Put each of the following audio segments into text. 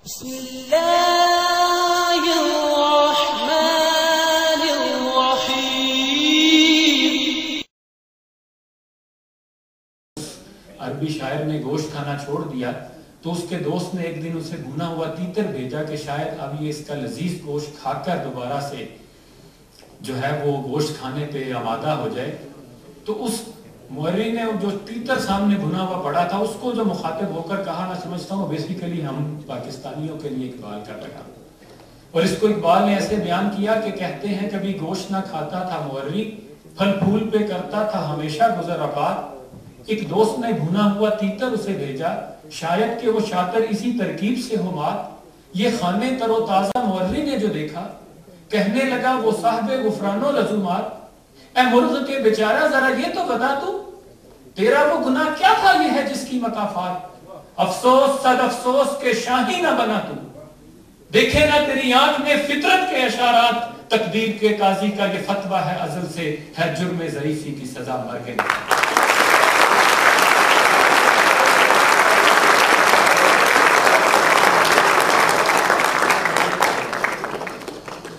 بسم اللہ الرحمن الرحیم۔ عربی شاعر نے گوشت کھانا چھوڑ دیا تو اس کے دوست نے ایک دن اسے بھونا ہوا تیتر بھیجا کہ شاید اب یہ اس کا لذیذ گوشت کھا کر دوبارہ سے جو ہے وہ گوشت کھانے پہ آمادہ ہو جائے۔ تو اس مورخ نے جو تیتر سامنے بھنا ہوا پڑا تھا اس کو جو مخاطب ہو کر کہا، میں سمجھتا ہوں بیسیکلی ہم پاکستانیوں کے لیے اقبال کر رہا، اور اس کو اقبال نے ایسے بیان کیا کہ کہتے ہیں کبھی گوشت نہ کھاتا تھا مورخ، پھل پھول پہ کرتا تھا ہمیشہ گزر اوقات، ایک دوست نے بھنا ہوا تیتر اسے بھیجا، شاید کہ وہ شاطر اسی ترکیب سے ہو مات۔ یہ خانے تر و تازہ مورخ نے جو دیکھا، کہنے لگا وہ صاحب غفران و لزومات، اے مرغ کے بیچارہ ذرا یہ تو بتا تو، تیرا وہ گناہ کیا تھا یہ ہے جس کی مکافات؟ افسوس صد افسوس کے شاہی نہ بنا تو، دیکھے نہ تیری آنکھ میں فطرت کے اشارات، تقدیر کے قاضی کا یہ فتویٰ ہے ازل سے، ہے جرم ضعیفی کی سزا مرگ۔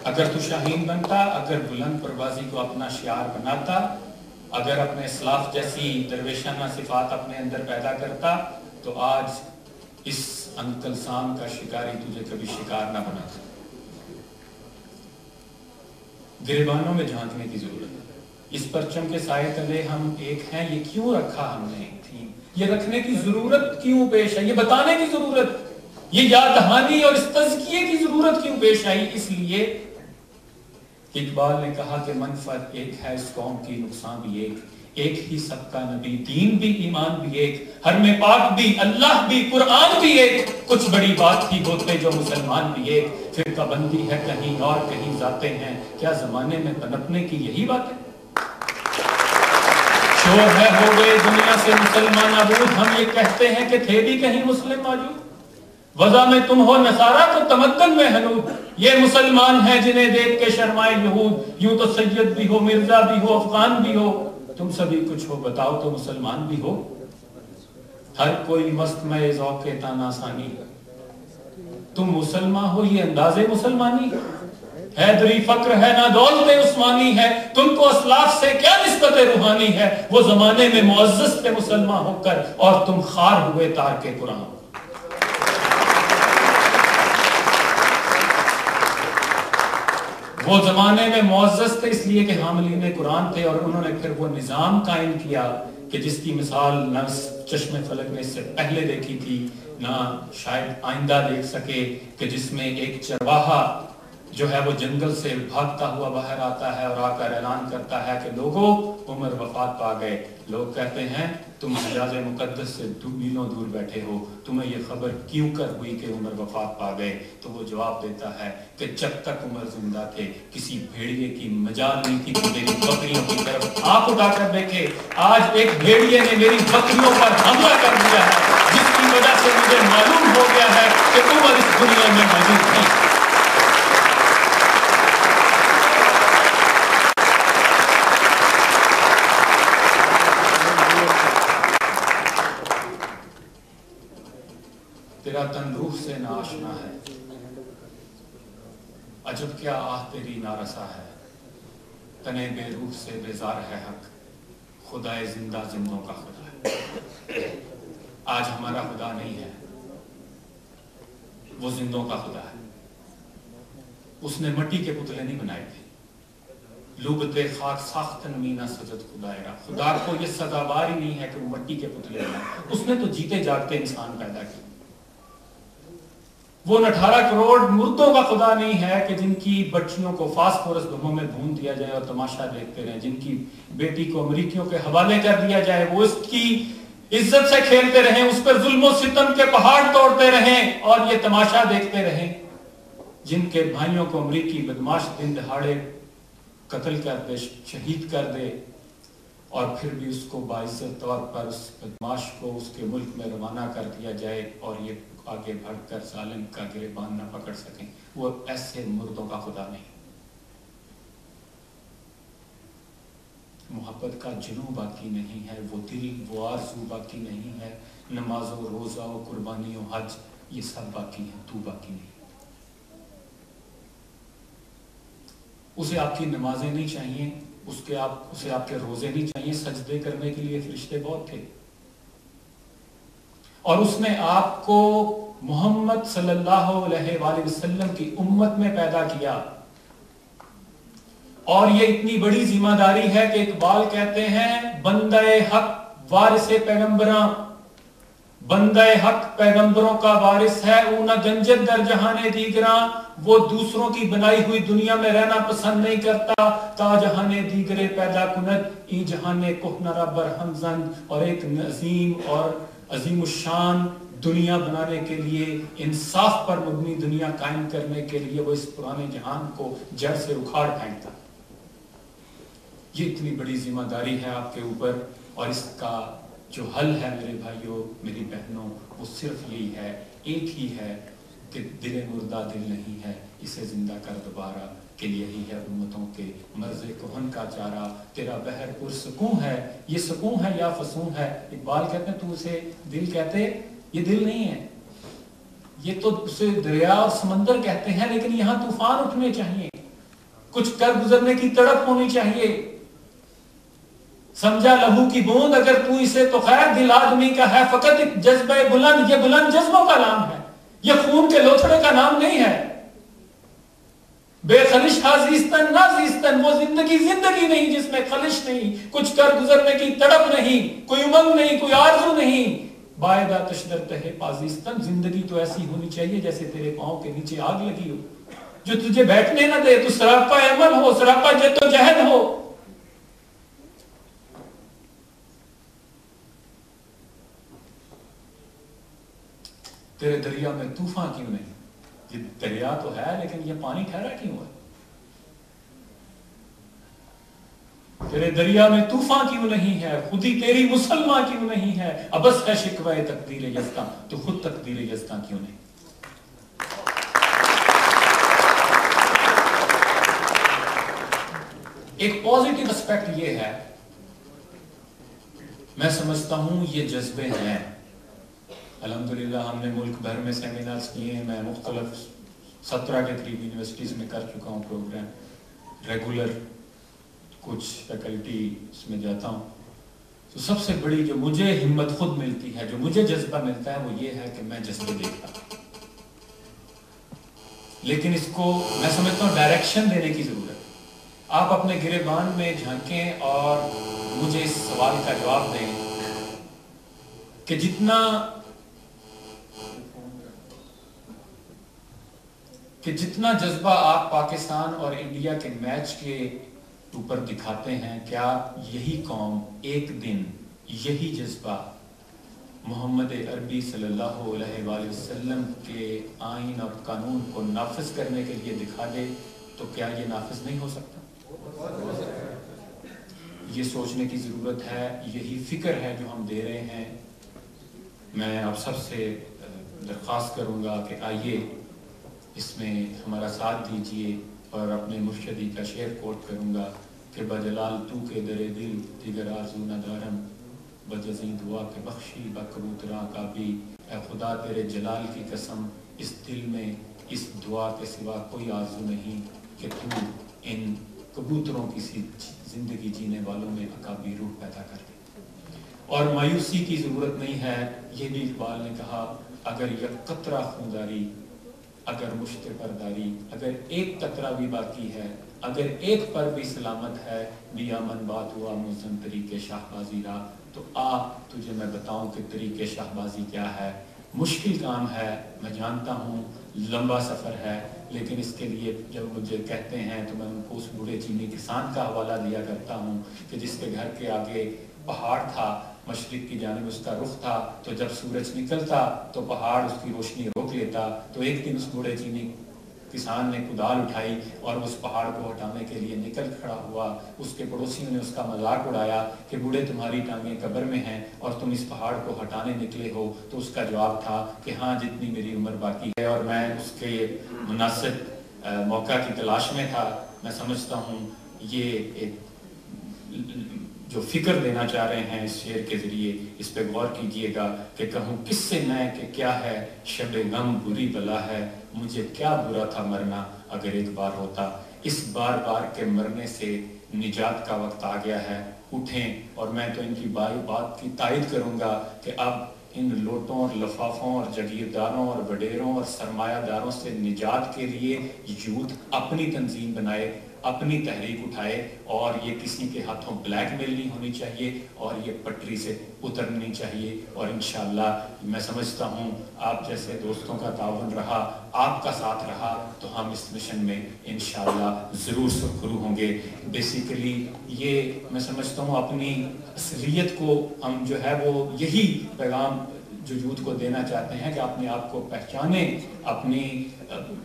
اگر تو شاہین بنتا، اگر بلند پروازی کو اپنا شعار بناتا، اگر اپنے اسلاف جیسی درویشانہ صفات اپنے اندر پیدا کرتا، تو آج اس انکلسان کا شکاری تجھے کبھی شکار نہ بناتا۔ گریبانوں میں جھانکنے کی ضرورت ہے، اس پرچم کے سائے تلے ہم ایک ہیں، یہ کیوں رکھا ہم نے تھی، یہ رکھنے کی ضرورت کیوں پیش ہے، یہ بتانے کی ضرورت، یہ یاد دہانی اور اس تزکیے کی ضرورت کیوں پیش آئی؟ اس لیے اقبال نے کہا کہ منفعت ایک ہے اس قوم کی، نقصان بھی ایک ہی سب کا نبی، دین بھی ایمان بھی ایک، حرم پاک بھی اللہ بھی قرآن بھی ایک، کچھ بڑی بات ہی ہوتے جو مسلمان بھی ایک، فرقہ بندی ہے کہیں اور کہیں ذاتیں ہیں، کیا زمانے میں پنپنے کی یہی بات ہے؟ شور ہے ہو گئے دنیا سے مسلمان عبود، ہم یہ کہتے ہیں کہ تھے بھی کہیں مسلم موجود، وضع میں تم ہو نصارہ تو تمدن میں حنود، یہ مسلمان ہیں جنہیں دیکھ کے شرمائے یہود، یوں تو سید بھی ہو مرزا بھی ہو افغان بھی ہو، تم سبھی کچھ ہو بتاؤ تو مسلمان بھی ہو؟ ہر کوئی مست میں ذوق تانا ثانی، تم مسلمان ہو یہ انداز مسلمانی، حیدری فقر ہے نہ دولت عثمانی ہے، تم کو اسلاف سے کیا نسبت روحانی ہے، وہ زمانے میں معزز تھے مسلمان ہو کر اور تم خار ہوئے تارک قرآن۔ وہ زمانے میں معزز تھے اس لیے کہ حاملین قرآن تھے، اور انہوں نے پھر وہ نظام قائم کیا کہ جس کی مثال نہ چشم فلک نے اس سے پہلے دیکھی تھی، نہ شاید آئندہ دیکھ سکے، کہ جس میں ایک چرواہا جو ہے وہ جنگل سے بھاگتا ہوا باہر آتا ہے اور آ کر اعلان کرتا ہے کہ لوگوں عمر وفات پا گئے۔ لوگ کہتے ہیں تم حجاز مقدس سے میلوں دور بیٹھے ہو، تمہیں یہ خبر کیوں کر ہوئی کہ عمر وفات پا گئے؟ تو وہ جواب دیتا ہے کہ جب تک عمر زندہ تھے کسی بھیڑیے کی مجال نہیں تھی تو میری بکریوں کی طرف آنکھ اٹھا کر دیکھے، آج ایک بھیڑیے نے میری بکریوں پر حملہ کر دیا ہے، جس کی وجہ سے مجھے معلوم ہو گیا ہے کہ عمر اس دنیا میں موجود نہیں۔ تیرا تن روح سے ناشنا ہے، عجب کیا آہ تیری نارسا ہے، تنے بے روح سے بیزار ہے حق، خدا زندہ زندوں کا خدا ہے۔ آج ہمارا خدا نہیں ہے، وہ زندوں کا خدا ہے۔ اس نے مٹی کے پتلے نہیں بنائے تھے، لوبتے خاک ساختن مینا سجد خدائرہ، خدا کو یہ سزاوار ہی نہیں ہے کہ وہ مٹی کے پتلے بنائے، اس نے تو جیتے جاگتے انسان پیدا کیا۔ وہ 18 کروڑ مردوں کا خدا نہیں ہے کہ جن کی بچیوں کو فاسفورس بموں میں بھون دیا جائے اور تماشا دیکھتے رہیں، جن کی بیٹی کو امریکیوں کے حوالے کر دیا جائے، وہ اس کی عزت سے کھیلتے رہیں، اس پر ظلم و ستم کے پہاڑ توڑتے رہیں اور یہ تماشا دیکھتے رہیں، جن کے بھائیوں کو امریکی بدماش دن دہاڑے قتل کر دے، شہید کر دے، اور پھر بھی اس کو باعزت طور پر اس بدماش کو اس کے ملک میں روانہ کر دیا جائے اور یہ آگے بڑھ کر ظالم کا گریبان نہ پکڑ سکیں۔ وہ ایسے مردوں کا خدا نہیں۔ محبت کا جنوں باقی نہیں ہے، وہ دل وہ آرزو باقی نہیں ہے، نماز و روزہ و قربانی و حج یہ سب باقی ہیں، تو باقی نہیں۔ اسے آپ کی نمازیں نہیں چاہیے، اسے آپ کے روزے نہیں چاہیے، سجدے کرنے کے لیے فرشتے بہت تھے، اور اس نے آپ کو محمد صلی اللہ علیہ وآلہ وسلم کی امت میں پیدا کیا، اور یہ اتنی بڑی ذمہ داری ہے کہ اقبال کہتے ہیں بندہ حق وارث پیغمبراں، بندہ حق پیغمبروں کا وارث ہے، او نہ گنجد در جہانے دیگراں، وہ دوسروں کی بنائی ہوئی دنیا میں رہنا پسند نہیں کرتا، تا جہانے دیگرے پیدا کند ای جہانے کوہنرا برہم زند، اور ایک عظیم الشان دنیا بنانے کے لیے، انصاف پر مبنی دنیا قائم کرنے کے لیے وہ اس پرانے جہان کو جڑ سے اکھاڑ پھینکتا۔ یہ اتنی بڑی ذمہ داری ہے آپ کے اوپر، اور اس کا جو حل ہے میرے بھائیوں میری بہنوں وہ صرف یہی ہے، ایک ہی ہے کہ دل مردہ دل نہیں ہے، اسے زندہ کر دوبارہ، کہ یہی ہے امتوں کے مرض کہن کا چارہ، تیرا بحر پر سکون ہے، یہ سکون ہے یا فسون ہے۔ اقبال کہتے ہیں تو اسے دل کہتے، یہ دل نہیں ہے، یہ تو اسے دریا اور سمندر کہتے ہیں، لیکن یہاں طوفان اٹھنے چاہیے، کچھ کر گزرنے کی تڑپ ہونی چاہیے۔ سمجھا لہو کی بوند اگر تو اسے تو خیر، دل آدمی کا ہے فقط ایک جذبہ بلند، یہ بلند جذبوں کا نام ہے، یہ خون کے لوتھڑے کا نام نہیں ہے۔ بے خلش حازیستن نازیستن، وہ زندگی نہیں جس میں خلش نہیں، کچھ کر گزرنے کی تڑپ نہیں، کوئی امنگ نہیں، کوئی آرزو نہیں۔ بائدہ تشدر تہے پازیستن، زندگی تو ایسی ہونی چاہیے جیسے تیرے پاؤں کے نیچے آگ لگی ہو، جو تجھے بیٹھنے نہ دے، تو سراپا عمل ہو، سراپا جد و جہد ہو۔ تیرے دریا میں طوفان کیوں نہیں؟ یہ دریا تو ہے لیکن یہ پانی ٹھہرا کیوں ہے؟ تیرے دریا میں طوفان کیوں نہیں ہے؟ خودی تیری مسلمان کیوں نہیں ہے؟ ابس ہے شکوہ تقدیر یزداں، تو خود تقدیر یزداں کیوں نہیں؟ ایک پازیٹیو اسپیکٹ یہ ہے، میں سمجھتا ہوں یہ جذبے ہیں۔ الحمدللہ ہم نے ملک بھر میں سیمینارز کیے ہیں، میں مختلف 17 کے قریب یونیورسٹیز میں کر چکا ہوں پروگرام، ریگولر کچھ فیکلٹی اس میں جاتا ہوں۔ تو سب سے بڑی جو مجھے ہمت خود ملتی ہے، جو مجھے جذبہ ملتا ہے، وہ یہ ہے کہ میں جذبے دیکھتا ہوں، لیکن اس کو میں سمجھتا ہوں ڈائریکشن دینے کی ضرورت ہے۔ آپ اپنے گریبان میں جھانکیں اور مجھے اس سوال کا جواب دیں کہ جتنا جذبہ آپ پاکستان اور انڈیا کے میچ کے اوپر دکھاتے ہیں، کیا یہی قوم ایک دن یہی جذبہ محمد عربی صلی اللہ علیہ وآلہ وسلم کے آئین اور قانون کو نافذ کرنے کے لیے دکھا دے تو کیا یہ نافذ نہیں ہو سکتا؟ یہ سوچنے کی ضرورت ہے، یہی فکر ہے جو ہم دے رہے ہیں۔ میں آپ سب سے درخواست کروں گا کہ آئیے اس میں ہمارا ساتھ دیجئے، اور اپنے مرشدی کا شعر کوٹ کروں گا کہ بجلال تو کے در دل دیگر آرزو نہ دارم، بجزیں دعا کے بخشی بکبوتراں کا بھی، اے خدا تیرے جلال کی قسم اس دل میں اس دعا کے سوا کوئی آرزو نہیں کہ تو ان کبوتروں کی سی زندگی جینے والوں میں اکابی روح پیدا کر دے۔ اور مایوسی کی ضرورت نہیں ہے، یہ بھی اقبال نے کہا، اگر یک قطرہ خونداری، اگر مشت پرداری، اگر ایک قطرہ بھی باقی ہے، اگر ایک پر بھی سلامت ہے، بیا من بات ہوا مزن طریق شاہبازی را، تو آ تجھے میں بتاؤں کہ طریق شاہبازی کیا ہے۔ مشکل کام ہے، میں جانتا ہوں لمبا سفر ہے، لیکن اس کے لیے جب مجھے کہتے ہیں تو میں ان کو اس بوڑھے چینی کسان کا حوالہ دیا کرتا ہوں کہ جس کے گھر کے آگے پہاڑ تھا، مشرق کی جانب اس کا رخ تھا، تو جب سورج نکلتا تو پہاڑ اس کی روشنی روک لیتا، تو ایک دن اس بوڑھے چینی کسان نے کدال اٹھائی اور اس پہاڑ کو ہٹانے کے لیے نکل کھڑا ہوا۔ اس کے پڑوسیوں نے اس کا مذاق اڑایا کہ بوڑھے تمہاری ٹانگیں قبر میں ہیں اور تم اس پہاڑ کو ہٹانے نکلے ہو، تو اس کا جواب تھا کہ ہاں جتنی میری عمر باقی ہے، اور میں اس کے مناسب موقع کی تلاش میں تھا۔ میں سمجھتا ہوں یہ ایک جو فکر دینا چاہ رہے ہیں اس شعر کے ذریعے، اس پہ غور کیجئے گا کہ کہوں کس سے میں کہ کیا ہے شب غم بری بلا ہے، مجھے کیا برا تھا مرنا اگر ایک بار ہوتا، اس بار بار کے مرنے سے نجات کا وقت آ گیا ہے، اٹھیں۔ اور میں تو ان کی بات کی تائید کروں گا کہ اب ان لوٹوں اور لفافوں اور جگیرداروں اور وڈیروں اور سرمایہ داروں سے نجات کے لیے یوتھ اپنی تنظیم بنائے، اپنی تحریک اٹھائے، اور یہ کسی کے ہاتھوں بلیک میل نہیں ہونی چاہیے، اور یہ پٹری سے اترنی چاہیے۔ اور انشاءاللہ میں سمجھتا ہوں آپ جیسے دوستوں کا تعاون رہا، آپ کا ساتھ رہا، تو ہم اس مشن میں انشاءاللہ ضرور سرخرو ہوں گے۔ بیسیکلی یہ میں سمجھتا ہوں اپنی اصلیت کو ہم جو ہے وہ یہی پیغام جو یوتھ کو دینا چاہتے ہیں کہ اپنے آپ کو پہچانیں، اپنی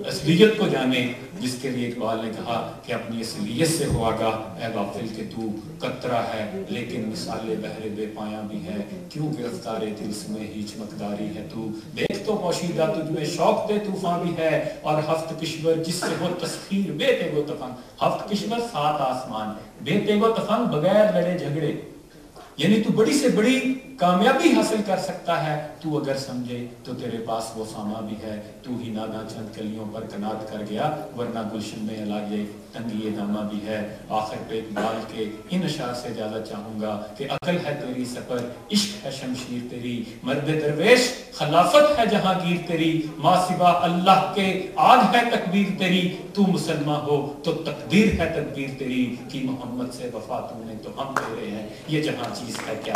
اصلیت کو جانیں، جس کے لیے اقبال نے کہا کہ اپنی اصلیت سے ہو آگاہ اے غافل کہ تو قطرہ ہے لیکن مثال بحر بے پایاں بھی ہے، کیوں گرفتار طلسم ہیچ مقداری ہے تو، دیکھ تو پوشیدہ تجھ میں شوق دے طوفان بھی ہے، اور ہفت کشور جس سے ہو تسخیر بے تیغ و تفن، ہفت کشور 7 آسمان، بے تیغ و تفن بغیر لڑے جھگڑے، یعنی تو بڑی سے بڑی کامیابی حاصل کر سکتا ہے تو اگر سمجھے تو تیرے پاس وہ ساما بھی ہے، تو ہی نادا چند کلیوں پر کنات کر گیا ورنہ گلشن میں علاجے تنگی دامہ بھی ہے۔ آخر پہ اقبال کے ان اشعار سے زیادہ چاہوں گا کہ عقل ہے تیری سفر، عشق ہے شمشیر تیری، مرد درویش خلافت ہے جہاں گیر تیری، ما سوا اللہ کے آگ ہے تکبیر تیری، تو مسلمان ہو تو تقدیر ہے تدبیر تیری، کی محمد سے وفا تو نے تو ہم تیرے ہیں، یہ جہاں چیز ہے کیا